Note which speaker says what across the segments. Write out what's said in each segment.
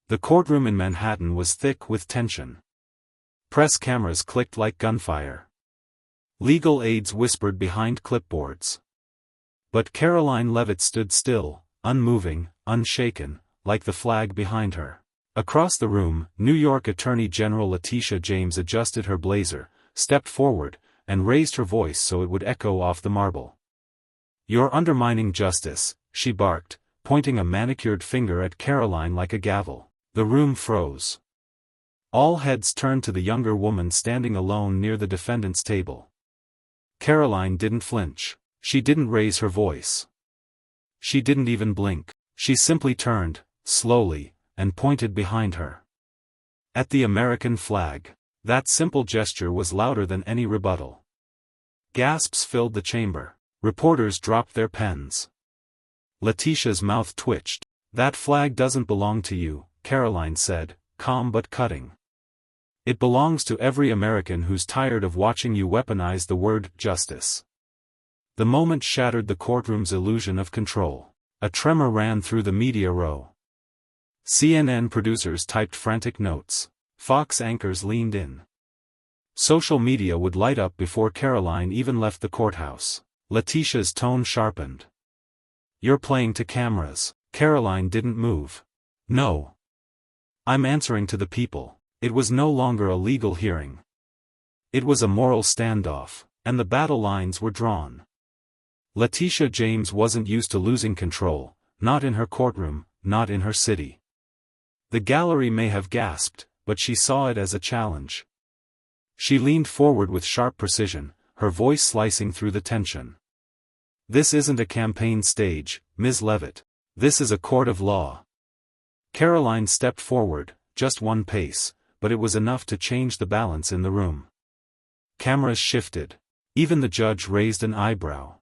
Speaker 1: The courtroom in Manhattan was thick with tension. Press cameras clicked like gunfire. Legal aides whispered behind clipboards. But Karoline Leavitt stood still, unmoving, unshaken, like the flag behind her. Across the room, New York Attorney General Letitia James adjusted her blazer, stepped forward, and raised her voice so it would echo off the marble. "You're undermining justice," she barked, pointing a manicured finger at Karoline like a gavel. The room froze. All heads turned to the younger woman standing alone near the defendant's table. Karoline didn't flinch. She didn't raise her voice. She didn't even blink. She simply turned, slowly, and pointed behind her. At the American flag. That simple gesture was louder than any rebuttal. Gasps filled the chamber. Reporters dropped their pens. Letitia's mouth twitched. "That flag doesn't belong to you," Karoline said, calm but cutting. "It belongs to every American who's tired of watching you weaponize the word justice." The moment shattered the courtroom's illusion of control. A tremor ran through the media row. CNN producers typed frantic notes. Fox anchors leaned in. Social media would light up before Karoline even left the courthouse. Letitia's tone sharpened. "You're playing to cameras." Karoline didn't move. "No. I'm answering to the people." It was no longer a legal hearing. It was a moral standoff, and the battle lines were drawn. Letitia James wasn't used to losing control, not in her courtroom, not in her city. The gallery may have gasped, but she saw it as a challenge. She leaned forward with sharp precision, her voice slicing through the tension. "This isn't a campaign stage, Ms. Leavitt. This is a court of law." Karoline stepped forward, just one pace, but it was enough to change the balance in the room. Cameras shifted. Even the judge raised an eyebrow.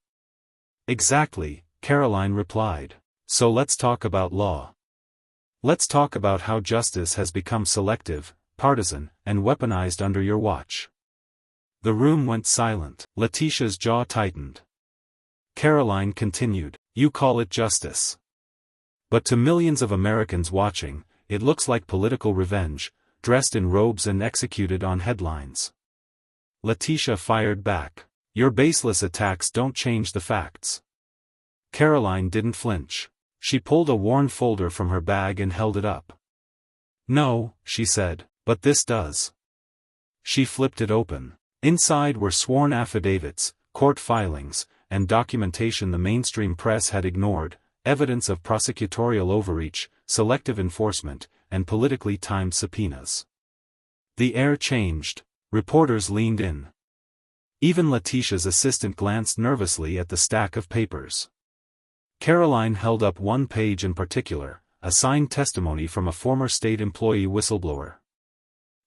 Speaker 1: "Exactly," Karoline replied. "So let's talk about law. Let's talk about how justice has become selective, partisan, and weaponized under your watch." The room went silent. Letitia's jaw tightened. Karoline continued, "You call it justice. But to millions of Americans watching, it looks like political revenge, dressed in robes and executed on headlines." Letitia fired back. "Your baseless attacks don't change the facts." Karoline didn't flinch. She pulled a worn folder from her bag and held it up. "No," she said, "but this does." She flipped it open. Inside were sworn affidavits, court filings, and documentation the mainstream press had ignored, evidence of prosecutorial overreach, selective enforcement, and politically timed subpoenas. The air changed. Reporters leaned in. Even Letitia's assistant glanced nervously at the stack of papers. Karoline held up one page in particular, a signed testimony from a former state employee whistleblower.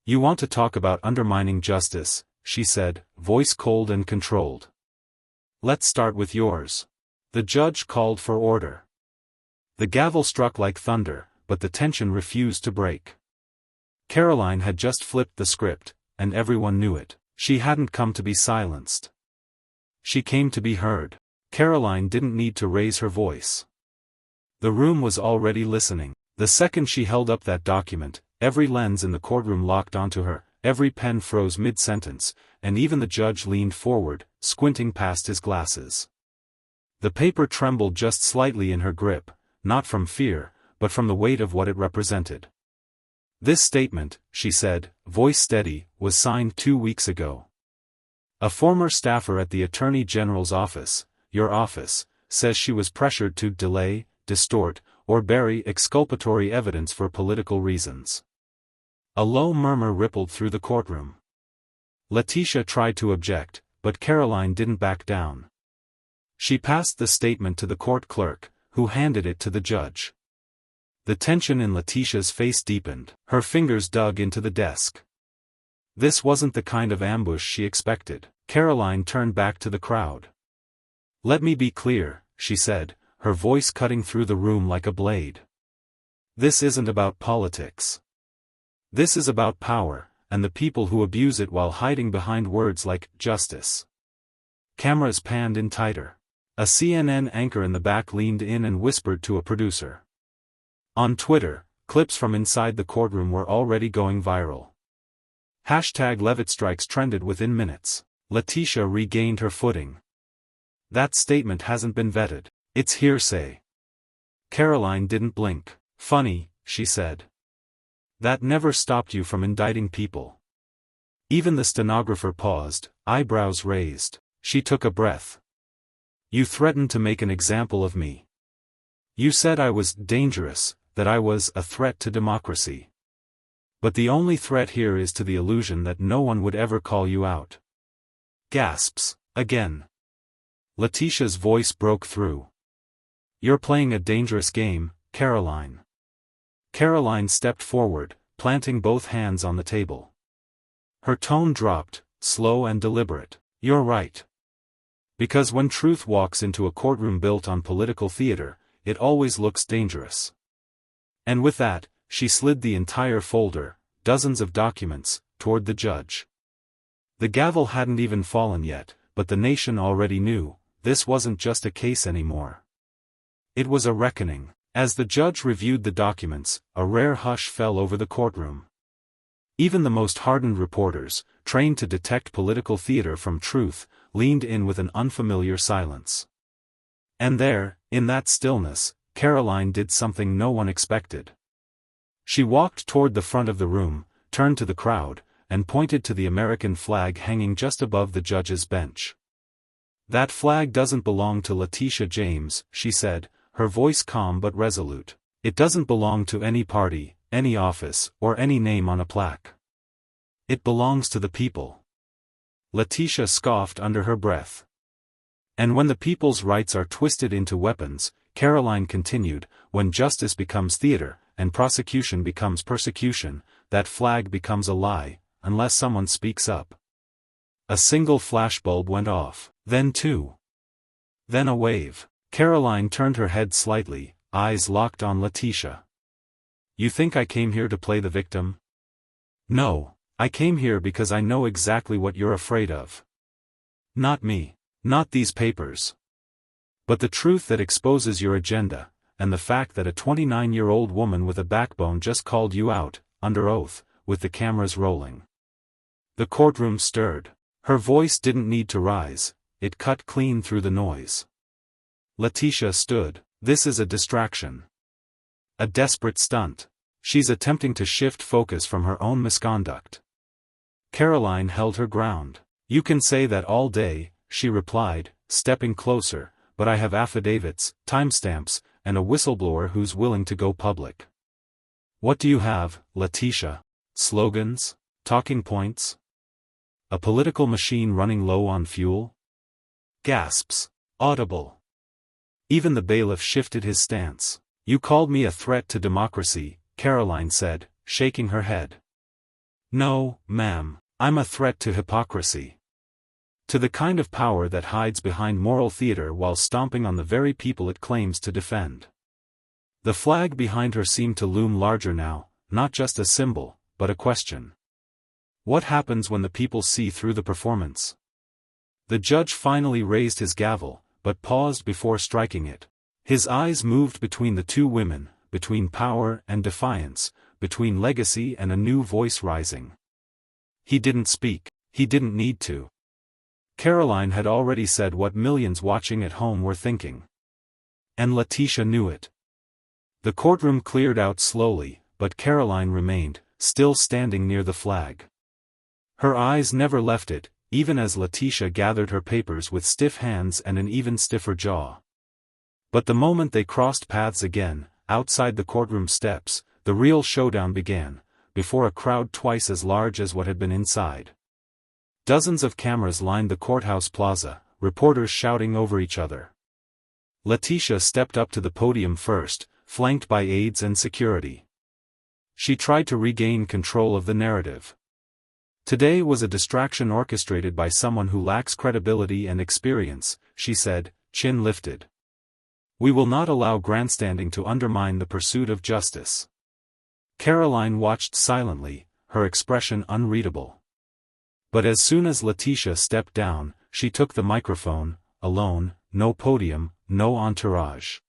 Speaker 1: "You want to talk about undermining justice," she said, voice cold and controlled. "Let's start with yours." The judge called for order. The gavel struck like thunder, but the tension refused to break. Karoline had just flipped the script, and everyone knew it. She hadn't come to be silenced. She came to be heard. Karoline didn't need to raise her voice. The room was already listening. The second she held up that document, every lens in the courtroom locked onto her, every pen froze mid-sentence, and even the judge leaned forward, squinting past his glasses. The paper trembled just slightly in her grip, not from fear, but from the weight of what it represented. "This statement," she said, voice steady, "was signed 2 weeks ago. A former staffer at the Attorney General's office, your office, says she was pressured to delay, distort, or bury exculpatory evidence for political reasons." A low murmur rippled through the courtroom. Letitia tried to object, but Karoline didn't back down. She passed the statement to the court clerk, who handed it to the judge. The tension in Letitia's face deepened. Her fingers dug into the desk. This wasn't the kind of ambush she expected. Karoline turned back to the crowd. "Let me be clear," she said, her voice cutting through the room like a blade. "This isn't about politics. This is about power, and the people who abuse it while hiding behind words like justice." Cameras panned in tighter. A CNN anchor in the back leaned in and whispered to a producer. On Twitter, clips from inside the courtroom were already going viral. #Leavitt strikes trended within minutes. Letitia regained her footing. That statement hasn't been vetted. It's hearsay. Karoline didn't blink. Funny, she said. That never stopped you from indicting people. Even the stenographer paused, eyebrows raised. She took a breath. You threatened to make an example of me. You said I was dangerous, that I was a threat to democracy. But the only threat here is to the illusion that no one would ever call you out. Gasps, again. Letitia's voice broke through. You're playing a dangerous game, Karoline. Karoline stepped forward, planting both hands on the table. Her tone dropped, slow and deliberate. You're right. Because when truth walks into a courtroom built on political theater, it always looks dangerous. And with that, she slid the entire folder, dozens of documents, toward the judge. The gavel hadn't even fallen yet, but the nation already knew, this wasn't just a case anymore. It was a reckoning. As the judge reviewed the documents, a rare hush fell over the courtroom. Even the most hardened reporters, trained to detect political theater from truth, leaned in with an unfamiliar silence. And there, in that stillness, Karoline did something no one expected. She walked toward the front of the room, turned to the crowd, and pointed to the American flag hanging just above the judge's bench. That flag doesn't belong to Letitia James, she said, her voice calm but resolute. It doesn't belong to any party, any office, or any name on a plaque. It belongs to the people. Letitia scoffed under her breath. And when the people's rights are twisted into weapons, Karoline continued, when justice becomes theater, and prosecution becomes persecution, that flag becomes a lie, unless someone speaks up. A single flashbulb went off, then two. Then a wave. Karoline turned her head slightly, eyes locked on Letitia. You think I came here to play the victim? No, I came here because I know exactly what you're afraid of. Not me, not these papers. But the truth that exposes your agenda, and the fact that a 29-year-old woman with a backbone just called you out, under oath, with the cameras rolling. The courtroom stirred. Her voice didn't need to rise, it cut clean through the noise. Letitia stood. This is a distraction. A desperate stunt. She's attempting to shift focus from her own misconduct. Karoline held her ground. You can say that all day, she replied, stepping closer, but I have affidavits, timestamps, and a whistleblower who's willing to go public. What do you have, Letitia? Slogans? Talking points? A political machine running low on fuel? Gasps. Audible. Even the bailiff shifted his stance. You called me a threat to democracy, Karoline said, shaking her head. No, ma'am, I'm a threat to hypocrisy. To the kind of power that hides behind moral theater while stomping on the very people it claims to defend. The flag behind her seemed to loom larger now, not just a symbol, but a question. What happens when the people see through the performance? The judge finally raised his gavel, but paused before striking it. His eyes moved between the two women, between power and defiance, between legacy and a new voice rising. He didn't speak. He didn't need to. Karoline had already said what millions watching at home were thinking. And Letitia knew it. The courtroom cleared out slowly, but Karoline remained, still standing near the flag. Her eyes never left it, even as Letitia gathered her papers with stiff hands and an even stiffer jaw. But the moment they crossed paths again, outside the courtroom steps, the real showdown began, before a crowd twice as large as what had been inside. Dozens of cameras lined the courthouse plaza, reporters shouting over each other. Letitia stepped up to the podium first, flanked by aides and security. She tried to regain control of the narrative. Today was a distraction orchestrated by someone who lacks credibility and experience, she said, chin lifted. We will not allow grandstanding to undermine the pursuit of justice. Karoline watched silently, her expression unreadable. But as soon as Letitia stepped down, she took the microphone, alone, no podium, no entourage.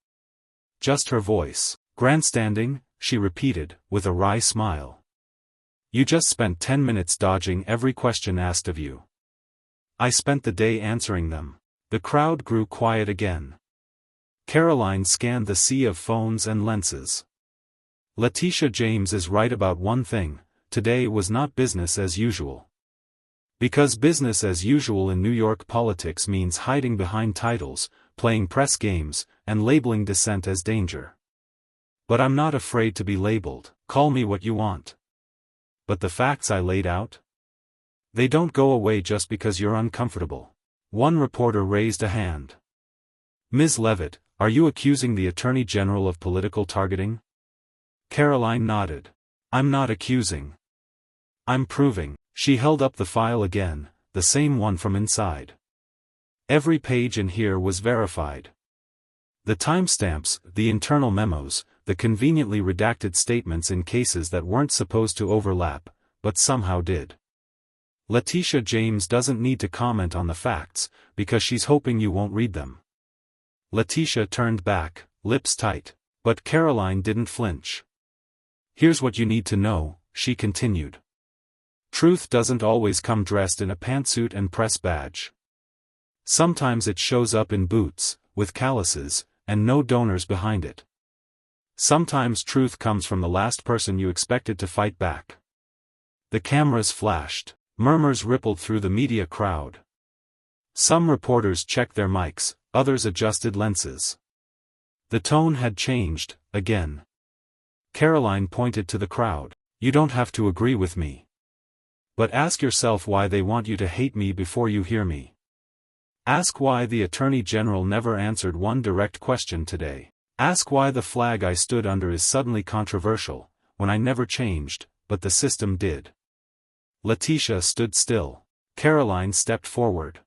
Speaker 1: Just her voice. Grandstanding, she repeated, with a wry smile. You just spent 10 minutes dodging every question asked of you. I spent the day answering them. The crowd grew quiet again. Karoline scanned the sea of phones and lenses. Letitia James is right about one thing: today was not business as usual. Because business as usual in New York politics means hiding behind titles, playing press games, and labeling dissent as danger. But I'm not afraid to be labeled. Call me what you want. But the facts I laid out? They don't go away just because you're uncomfortable. One reporter raised a hand. Ms. Leavitt, are you accusing the Attorney General of political targeting? Karoline nodded. I'm not accusing. I'm proving. She held up the file again, the same one from inside. Every page in here was verified. The timestamps, the internal memos, the conveniently redacted statements in cases that weren't supposed to overlap, but somehow did. Letitia James doesn't need to comment on the facts, because she's hoping you won't read them. Letitia turned back, lips tight. But Karoline didn't flinch. Here's what you need to know, she continued. Truth doesn't always come dressed in a pantsuit and press badge. Sometimes it shows up in boots, with calluses, and no donors behind it. Sometimes truth comes from the last person you expected to fight back. The cameras flashed. Murmurs rippled through the media crowd. Some reporters checked their mics, others adjusted lenses. The tone had changed, again. Karoline pointed to the crowd. You don't have to agree with me. But ask yourself why they want you to hate me before you hear me. Ask why the Attorney General never answered one direct question today. Ask why the flag I stood under is suddenly controversial, when I never changed, but the system did. Letitia stood still. Karoline stepped forward.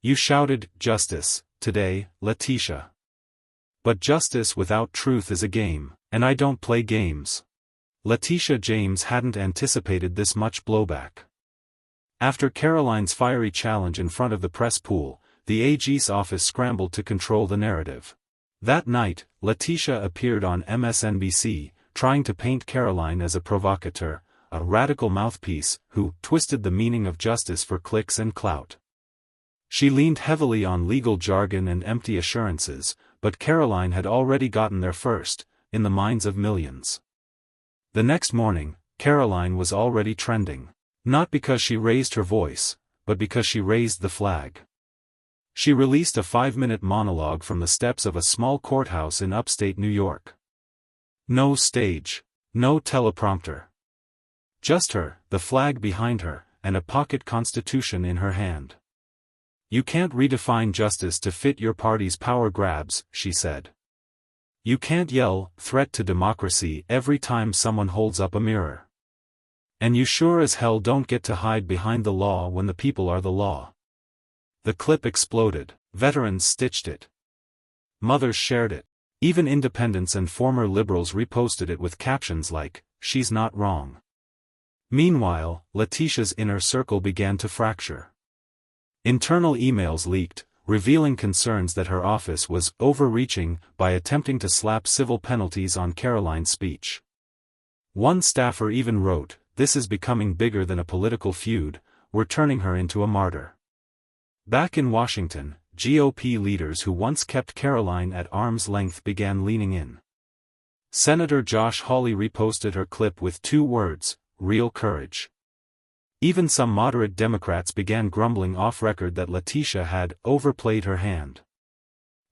Speaker 1: You shouted, "Justice," today, Letitia. But justice without truth is a game, and I don't play games. Letitia James hadn't anticipated this much blowback. After Karoline's fiery challenge in front of the press pool, the AG's office scrambled to control the narrative. That night, Letitia appeared on MSNBC, trying to paint Karoline as a provocateur, a radical mouthpiece, who twisted the meaning of justice for clicks and clout. She leaned heavily on legal jargon and empty assurances, but Karoline had already gotten there first, in the minds of millions. The next morning, Karoline was already trending. Not because she raised her voice, but because she raised the flag. She released a 5-minute monologue from the steps of a small courthouse in upstate New York. No stage. No teleprompter. Just her, the flag behind her, and a pocket constitution in her hand. You can't redefine justice to fit your party's power grabs, she said. You can't yell, "threat to democracy," every time someone holds up a mirror. And you sure as hell don't get to hide behind the law when the people are the law. The clip exploded. Veterans stitched it. Mothers shared it. Even independents and former liberals reposted it with captions like, "She's not wrong." Meanwhile, Letitia's inner circle began to fracture. Internal emails leaked, revealing concerns that her office was overreaching by attempting to slap civil penalties on Karoline's speech. One staffer even wrote, "This is becoming bigger than a political feud, we're turning her into a martyr." Back in Washington, GOP leaders who once kept Karoline at arm's length began leaning in. Senator Josh Hawley reposted her clip with 2 words, "Real courage." Even some moderate Democrats began grumbling off-record that Letitia had overplayed her hand.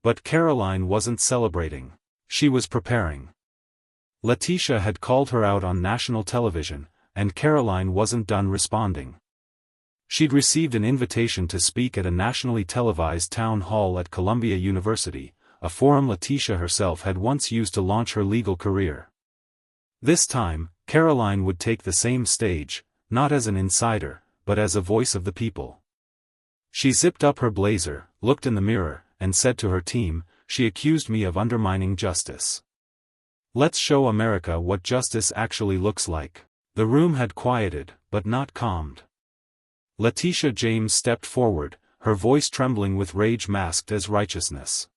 Speaker 1: But Karoline wasn't celebrating. She was preparing. Letitia had called her out on national television, and Karoline wasn't done responding. She'd received an invitation to speak at a nationally televised town hall at Columbia University, a forum Letitia herself had once used to launch her legal career. This time, Karoline would take the same stage, not as an insider, but as a voice of the people. She zipped up her blazer, looked in the mirror, and said to her team, "She accused me of undermining justice. Let's show America what justice actually looks like." The room had quieted, but not calmed. Letitia James stepped forward, her voice trembling with rage masked as righteousness.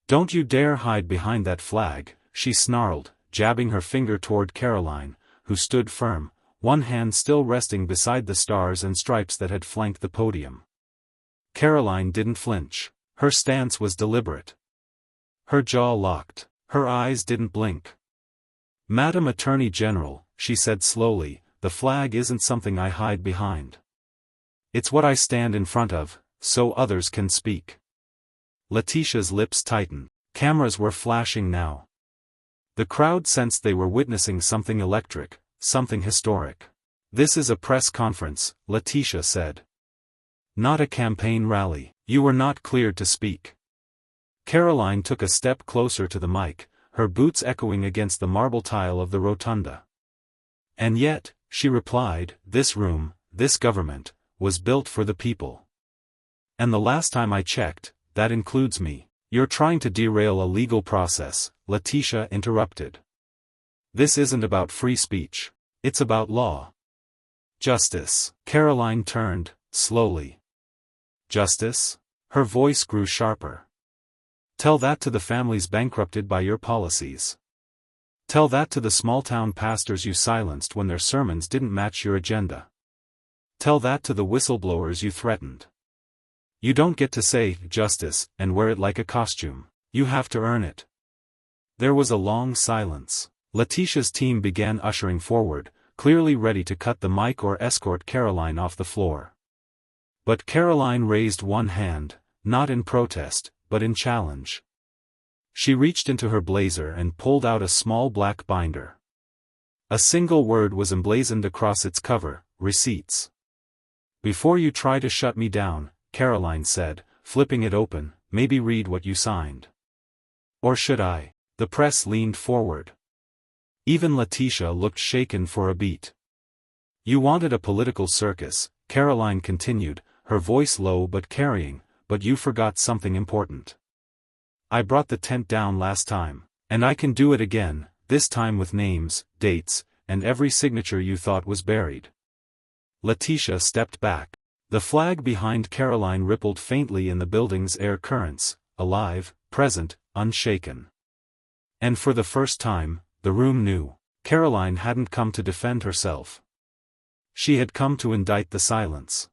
Speaker 1: "Don't you dare hide behind that flag," she snarled, jabbing her finger toward Karoline, who stood firm, one hand still resting beside the stars and stripes that had flanked the podium. Karoline didn't flinch. Her stance was deliberate. Her jaw locked. Her eyes didn't blink. "Madam Attorney General," she said slowly, "the flag isn't something I hide behind. It's what I stand in front of, so others can speak." Letitia's lips tightened. Cameras were flashing now. The crowd sensed they were witnessing something electric, something historic. "This is a press conference," Letitia said. "Not a campaign rally. You were not cleared to speak." Karoline took a step closer to the mic, her boots echoing against the marble tile of the rotunda. "And yet," she replied, "this room, this government, was built for the people. And the last time I checked, that includes me." "You're trying to derail a legal process," Letitia interrupted. "This isn't about free speech. It's about law. Justice." Karoline turned, slowly. "Justice?" Her voice grew sharper. "Tell that to the families bankrupted by your policies. Tell that to the small-town pastors you silenced when their sermons didn't match your agenda. Tell that to the whistleblowers you threatened. You don't get to say justice and wear it like a costume. You have to earn it." There was a long silence. Letitia's team began ushering forward, clearly ready to cut the mic or escort Karoline off the floor. But Karoline raised one hand, not in protest, but in challenge. She reached into her blazer and pulled out a small black binder. A single word was emblazoned across its cover: receipts. "Before you try to shut me down," Karoline said, flipping it open, "maybe read what you signed." "Or should I?" The press leaned forward. Even Letitia looked shaken for a beat. "You wanted a political circus," Karoline continued, her voice low but carrying, "but you forgot something important. I brought the tent down last time, and I can do it again, this time with names, dates, and every signature you thought was buried." Letitia stepped back. The flag behind Karoline rippled faintly in the building's air currents, alive, present, unshaken. And for the first time, the room knew. Karoline hadn't come to defend herself. She had come to indict the silence.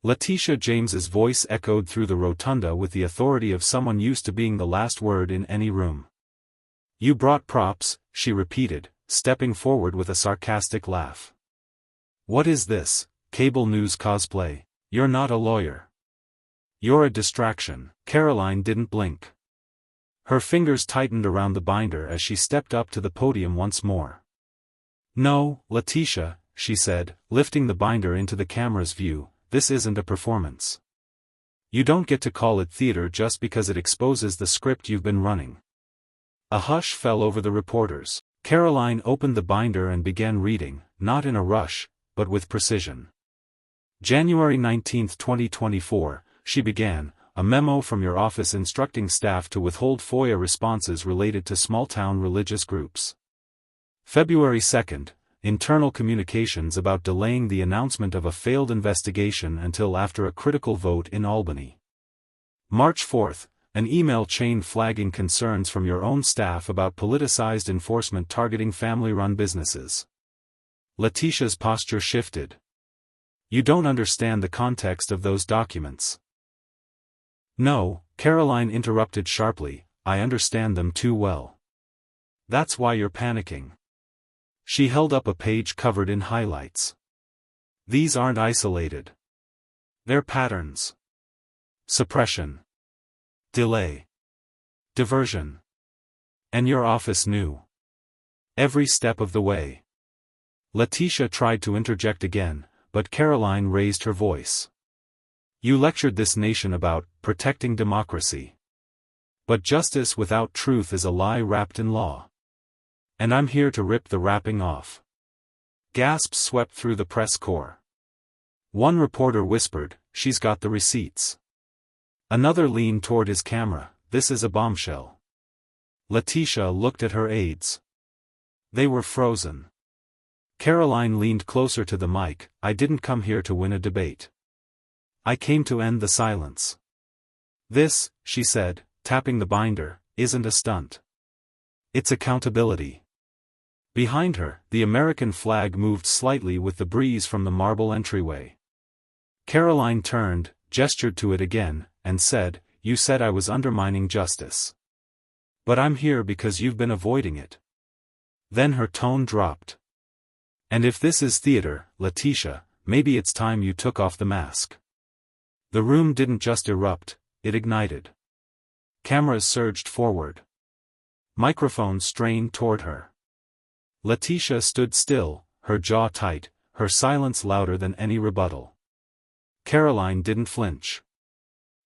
Speaker 1: Letitia James's voice echoed through the rotunda with the authority of someone used to being the last word in any room. "You brought props," she repeated, stepping forward with a sarcastic laugh. "What is this? Cable news cosplay? You're not a lawyer. You're a distraction." Karoline didn't blink. Her fingers tightened around the binder as she stepped up to the podium once more. "No, Letitia," she said, lifting the binder into the camera's view, "this isn't a performance. You don't get to call it theater just because it exposes the script you've been running." A hush fell over the reporters. Karoline opened the binder and began reading, not in a rush, but with precision. "January 19, 2024, she began, a memo from your office instructing staff to withhold FOIA responses related to small-town religious groups. February 2, internal communications about delaying the announcement of a failed investigation until after a critical vote in Albany. March 4, an email chain flagging concerns from your own staff about politicized enforcement targeting family-run businesses." Letitia's posture shifted. "You don't understand the context of those documents." "No," Karoline interrupted sharply, "I understand them too well. That's why you're panicking." She held up a page covered in highlights. "These aren't isolated. They're patterns. Suppression. Delay. Diversion. And your office knew. Every step of the way." Letitia tried to interject again, but Karoline raised her voice. "You lectured this nation about protecting democracy. But justice without truth is a lie wrapped in law. And I'm here to rip the wrapping off." Gasps swept through the press corps. One reporter whispered, "She's got the receipts." Another leaned toward his camera, "This is a bombshell." Letitia looked at her aides. They were frozen. Karoline leaned closer to the mic, "I didn't come here to win a debate. I came to end the silence. This," she said, tapping the binder, "isn't a stunt. It's accountability." Behind her, the American flag moved slightly with the breeze from the marble entryway. Karoline turned, gestured to it again, and said, "You said I was undermining justice. But I'm here because you've been avoiding it." Then her tone dropped. "And if this is theater, Letitia, maybe it's time you took off the mask." The room didn't just erupt, it ignited. Cameras surged forward. Microphones strained toward her. Letitia stood still, her jaw tight, her silence louder than any rebuttal. Karoline didn't flinch.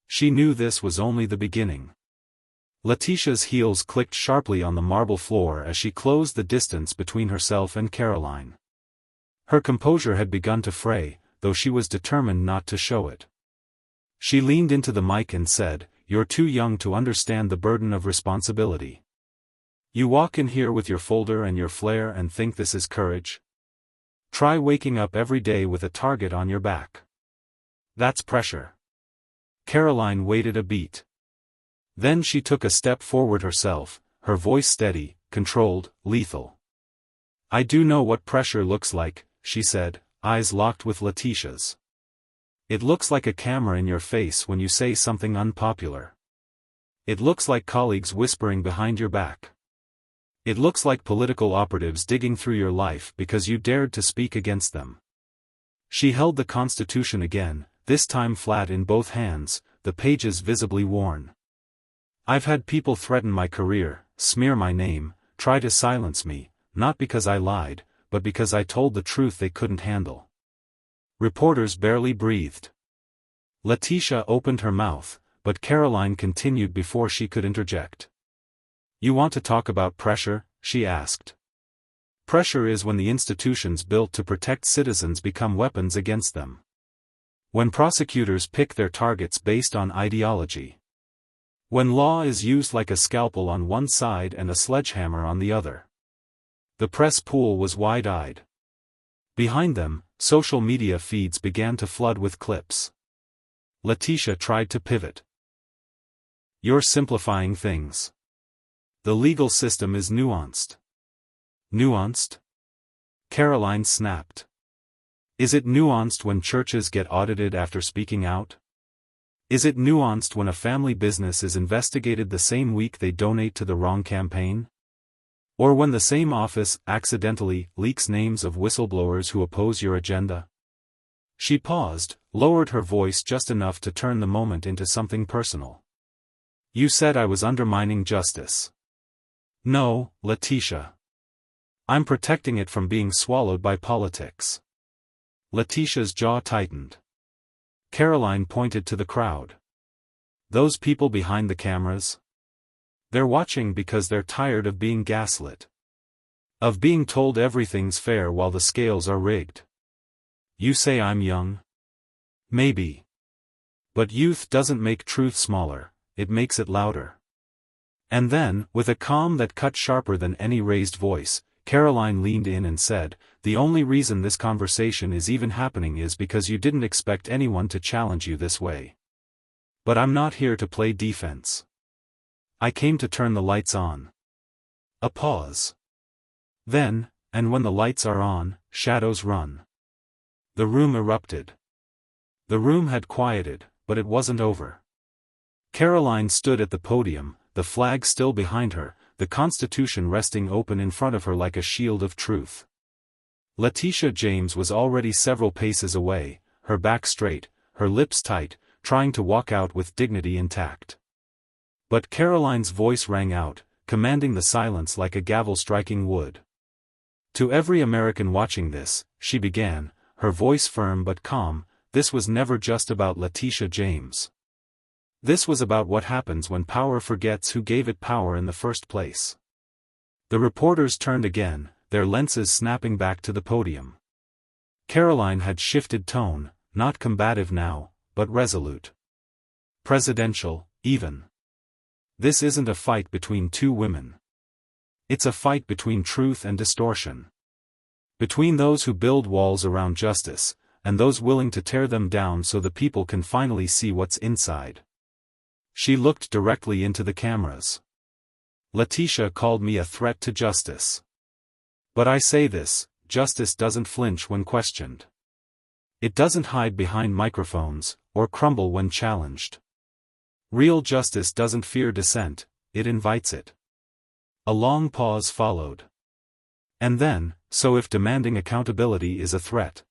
Speaker 1: She knew this was only the beginning. Letitia's heels clicked sharply on the marble floor as she closed the distance between herself and Karoline. Her composure had begun to fray, though she was determined not to show it. She leaned into the mic and said, "You're too young to understand the burden of responsibility. You walk in here with your folder and your flair and think this is courage? Try waking up every day with a target on your back. That's pressure." Karoline waited a beat. Then she took a step forward herself, her voice steady, controlled, lethal. "I do know what pressure looks like," she said, eyes locked with Letitia's. "It looks like a camera in your face when you say something unpopular. It looks like colleagues whispering behind your back. It looks like political operatives digging through your life because you dared to speak against them." She held the Constitution again, this time flat in both hands, the pages visibly worn. "I've had people threaten my career, smear my name, try to silence me, not because I lied, but because I told the truth they couldn't handle." Reporters barely breathed. Letitia opened her mouth, but Karoline continued before she could interject. "You want to talk about pressure?" she asked. "Pressure is when the institutions built to protect citizens become weapons against them. When prosecutors pick their targets based on ideology. When law is used like a scalpel on one side and a sledgehammer on the other." The press pool was wide-eyed. Behind them, social media feeds began to flood with clips. Letitia tried to pivot. "You're simplifying things. The legal system is nuanced." "Nuanced?" Karoline snapped. "Is it nuanced when churches get audited after speaking out? Is it nuanced when a family business is investigated the same week they donate to the wrong campaign? Or when the same office accidentally leaks names of whistleblowers who oppose your agenda?" She paused, lowered her voice just enough to turn the moment into something personal. "You said I was undermining justice. No, Letitia. I'm protecting it from being swallowed by politics." Letitia's jaw tightened. Karoline pointed to the crowd. "Those people behind the cameras? They're watching because they're tired of being gaslit. Of being told everything's fair while the scales are rigged. You say I'm young? Maybe. But youth doesn't make truth smaller, it makes it louder." And then, with a calm that cut sharper than any raised voice, Karoline leaned in and said, "The only reason this conversation is even happening is because you didn't expect anyone to challenge you this way. But I'm not here to play defense. I came to turn the lights on." A pause. Then, "And when the lights are on, shadows run." The room erupted. The room had quieted, but it wasn't over. Karoline stood at the podium, the flag still behind her, the Constitution resting open in front of her like a shield of truth. Letitia James was already several paces away, her back straight, her lips tight, trying to walk out with dignity intact. But Karoline's voice rang out, commanding the silence like a gavel striking wood. "To every American watching this," she began, her voice firm but calm, "this was never just about Letitia James. This was about what happens when power forgets who gave it power in the first place." The reporters turned again, their lenses snapping back to the podium. Karoline had shifted tone, not combative now, but resolute. Presidential, even. "This isn't a fight between two women. It's a fight between truth and distortion. Between those who build walls around justice, and those willing to tear them down so the people can finally see what's inside." She looked directly into the cameras. "Letitia called me a threat to justice. But I say this, justice doesn't flinch when questioned. It doesn't hide behind microphones, or crumble when challenged. Real justice doesn't fear dissent, it invites it. A long pause followed. And then, so if demanding accountability is a threat,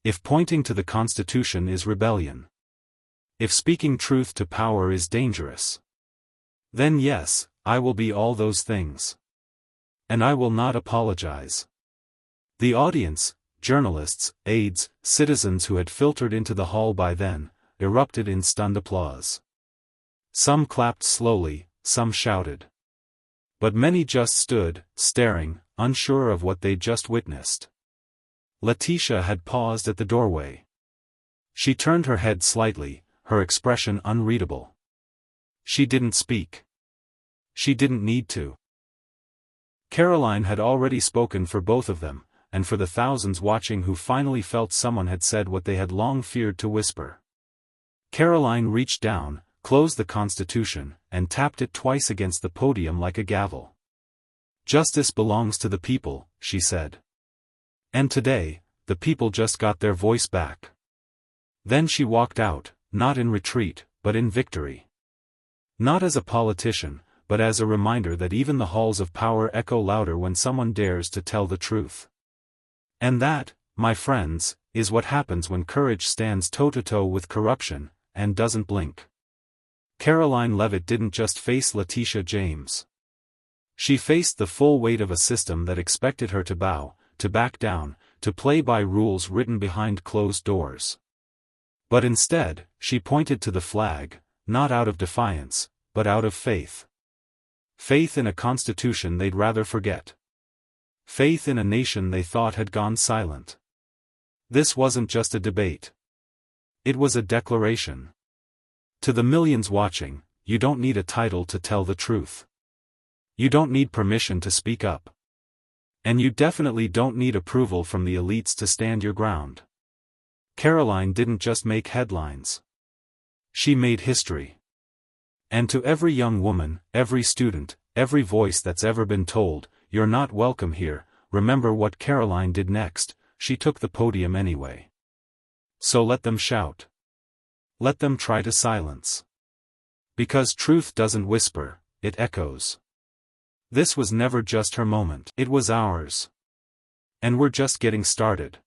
Speaker 1: if pointing to the Constitution is rebellion, if speaking truth to power is dangerous, then yes, I will be all those things. And I will not apologize. The audience, journalists, aides, citizens who had filtered into the hall by then, erupted in stunned applause. Some clapped slowly, some shouted. But many just stood, staring, unsure of what they'd just witnessed. Letitia had paused at the doorway. She turned her head slightly, her expression unreadable. She didn't speak. She didn't need to. Karoline had already spoken for both of them, and for the thousands watching who finally felt someone had said what they had long feared to whisper. Karoline reached down, closed the Constitution, and tapped it twice against the podium like a gavel. Justice belongs to the people, she said. And today, the people just got their voice back. Then she walked out, not in retreat, but in victory. Not as a politician, but as a reminder that even the halls of power echo louder when someone dares to tell the truth. And that, my friends, is what happens when courage stands toe-to-toe with corruption, and doesn't blink. Karoline Leavitt didn't just face Letitia James. She faced the full weight of a system that expected her to bow, to back down, to play by rules written behind closed doors. But instead, she pointed to the flag, not out of defiance, but out of faith. Faith in a constitution they'd rather forget. Faith in a nation they thought had gone silent. This wasn't just a debate. It was a declaration. To the millions watching, you don't need a title to tell the truth. You don't need permission to speak up. And you definitely don't need approval from the elites to stand your ground. Karoline didn't just make headlines. She made history. And to every young woman, every student, every voice that's ever been told, "You're not welcome here," remember what Karoline did next, she took the podium anyway. So let them shout. Let them try to silence. Because truth doesn't whisper, it echoes. This was never just her moment. It was ours. And we're just getting started.